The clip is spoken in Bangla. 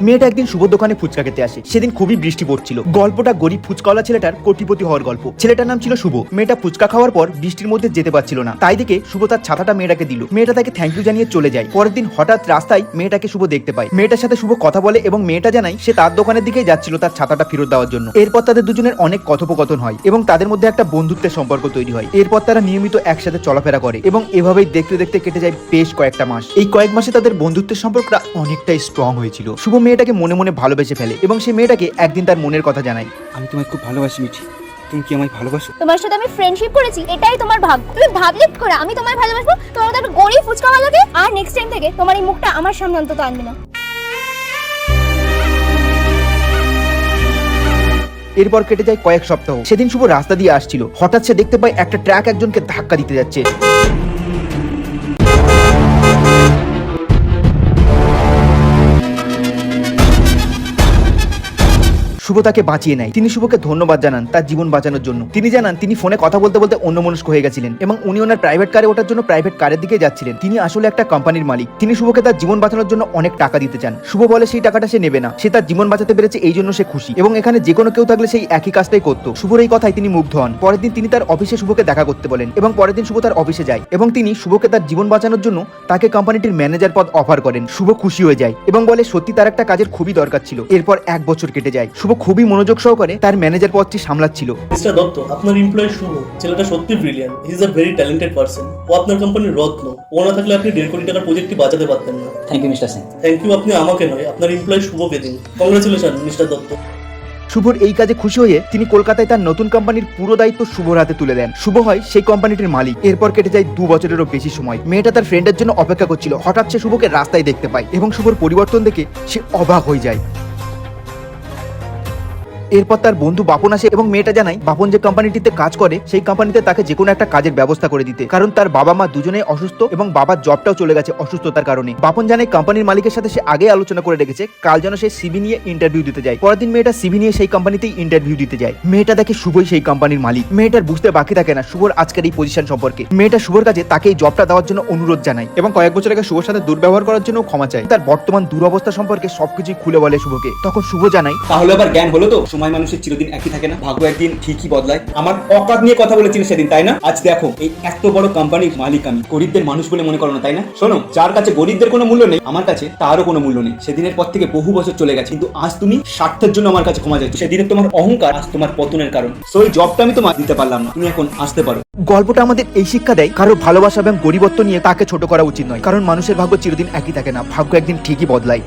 মেয়েটা একদিন শুভ দোকানে ফুচকা খেতে আসে। সেদিন খুবই বৃষ্টি পড়ছিল। গল্পটা গরিব ফুচকাওয়ালা ছেলেটার কোটিপতি হওয়ার গল্প। ছেলেটার নাম ছিল শুভ। মেয়েটা ফুচকা খাওয়ার পর বৃষ্টির মধ্যে যেতে পারছিল না, তাই দেখে শুভ তার ছাতাটা মেয়েটাকে দিল। মেয়েটা তাকে থ্যাংক ইউ জানিয়ে চলে যায়। পরের দিন হঠাৎ রাস্তায় মেয়েটাকে শুভ দেখতে পায়। মেয়েটার সাথে শুভ কথা বলে এবং মেয়েটা জানায় সে তার দোকানের দিকেই যাচ্ছিল তার ছাতাটা ফেরত দেওয়ার জন্য। এরপর তাদের দুজনের অনেক কথোপকথন হয় এবং তাদের মধ্যে একটা বন্ধুত্বের সম্পর্ক তৈরি হয়। এরপর তারা নিয়মিত একসাথে চলাফেরা করে এবং এভাবেই দেখতে দেখতে কেটে যায় বেশ কয়েকটা মাস। এই কয়েক মাসে তাদের বন্ধুত্বের সম্পর্কটা অনেকটাই স্ট্রং হয়েছিল। শুভ মেয়েটাকে মনে মনে ভালোবেসে ফেলে এবং সে মেয়েটাকে একদিন তার মনের কথা জানায়। আমি তোমায় খুব ভালোবাসি মিঠি, তুমি কি আমায় ভালোবাসো? তোমার সাথে আমি ফ্রেন্ডশিপ করেছি, এটাই তোমার ভাগ্য। তুমি ভাবলে কি করে আমি তোমায় ভালোবাসবো? তোমার মতো একটা গরিব ফুচকাওয়ালাকে। আর নেক্সট টাইম থেকে তোমার এই মুখটা আমার সামনে অন্তত আনবে না। এরপর কেটে যায় কয়েক সপ্তাহ। সেদিন শুভ রাস্তা দিয়ে আসছিল। হঠাৎ সে দেখতে পায় একটা ট্রাক একজনকে ধাক্কা দিতে যাচ্ছে। শুভ তাকে বাঁচিয়ে নেয়। তিনি শুভকে ধন্যবাদ জানান তার জীবন বাঁচানোর জন্য। তিনি জানান তিনি ফোনে কথা বলতে বলতে অন্যমনস্ক হয়ে গেছিলেন এবং উনি ওনার প্রাইভেট কারে ওঠার জন্য প্রাইভেট কারের দিকে যাচ্ছিলেন। তিনি আসলে একটা কোম্পানির মালিক। তিনি শুভকে তার জীবন বাঁচানোর জন্য অনেক টাকা দিতে চান। শুভ বলে সেই টাকাটা সে নেবে না, সে তার জীবন বাঁচাতে পেরেছে এই জন্য সে খুশি এবং এখানে যে কোনো কেউ থাকলে সেই একই কাজটাই করতো। শুভর এই কথায় তিনি মুগ্ধ হন। পরের দিন তিনি তার অফিসে শুভকে দেখা করতে বলেন এবং পরের দিন শুভ তার অফিসে যায় এবং তিনি শুভকে তার জীবন বাঁচানোর জন্য তাকে কোম্পানিটির ম্যানেজার পদ অফার করেন। শুভ খুশি হয়ে যায় এবং বলে সত্যি তার একটা কাজের খুবই দরকার ছিল। এরপর 1 বছর কেটে যায়। শুভ খুবই মনোযোগ সহকারে তার ম্যানেজার পদটি সামলাচ্ছিল। মিস্টার দত্ত, আপনার এমপ্লয়ি শুভ ছেলেটা সত্যি brilliant. He is a very talented person. ও আপনার কোম্পানির রত্ন। ও না থাকলে আপনি 1.5 কোটি টাকার প্রজেক্টটি বাঁচাতে পারতেন না। Thank you mister Singh. Thank you আপনি আমাকে নয়, আপনার এমপ্লয়ি শুভকে দিন। Congratulation mister Dutta. শুভর এই কাজে খুশি হয়ে তিনি কলকাতায় তার নতুন কোম্পানির পুরো দায়িত্ব শুভর হাতে তুলে দেন। শুভ হয় সেই কোম্পানিটির মালিক। এরপর কেটে যায় 2 বছরেরও বেশি সময়। মেয়েটা তার ফ্রেন্ডের জন্য অপেক্ষা করছিল। হঠাৎ সে শুভকে রাস্তায় দেখতে পায় এবং শুভর পরিবর্তন দেখে সে অবাক হয়ে যায়। এরপর তার বন্ধু বাপন আসে এবং মেয়েটা জানায় বাপন যে কোম্পানিটিতে কাজ করে সেই কোম্পানিতে তাকে যে কোনো একটা কাজের ব্যবস্থা করে দিতে, কারণ তার বাবা মা দুজনেই অসুস্থ এবং বাবার জবটাও চলে গেছে অসুস্থতার কারণে। বাপন জানায় কোম্পানির মালিকের সাথে সে আগে আলোচনা করে রেখেছে কাল যেন সে সিভি নিয়ে ইন্টারভিউ দিতে যায়। পরের দিন মেয়েটা সিভি নিয়ে সেই কোম্পানিতেই ইন্টারভিউ দিতে যায়। মেয়েটা দেখে শুভই সেই কোম্পানির মালিক। মেয়েটার বুঝতে বাকি থাকে না শুভর আজকের এই পজিশন সম্পর্কে। মেয়েটা শুভর কাছে তাকে এই জবটা দেওয়ার জন্য অনুরোধ জানায় এবং কয়েক বছর আগে শুভর সাথে দুর্ব্যবহার করার জন্য ক্ষমা চায়। তার বর্তমান দুরবস্থা সম্পর্কে সবকিছুই খুলে বলে শুভকে। তখন শুভ জানায়, তাহলে আবার জ্ঞান হলো তো? সময় মানুষের চিরদিন একই থাকে না, ভাগ্য একদিন ঠিকই বদলায়। আমার অকাত নিয়ে কথা বলেছিল সেদিন, তাই না? আজ দেখো এই এত বড় কোম্পানির মালিক আমি। গরিবদের মানুষ বলে মনে করো না, তাই না? শোনো, যার কাছে গরিবদের কোনো মূল্য নেই আমার কাছে তারও কোনো মূল্য নেই। সেদিনের পর থেকে বহু বছর চলে গেছে, কিন্তু আজ তুমি স্বার্থের জন্য আমার কাছে ক্ষমা চাইছো। সেদিনের তোমার অহংকার আজ তোমার পতনের কারণ। সো এই জবটা আমি তোমার দিতে পারলাম না, তুমি এখন আসতে পারো। গল্পটা আমাদের এই শিক্ষা দেয় কারো ভালোবাসা এবং গরিবত্ব নিয়ে তাকে ছোট করা উচিত নয়, কারণ মানুষের ভাগ্য চিরদিন একই থাকে না, ভাগ্য একদিন ঠিকই বদলায়।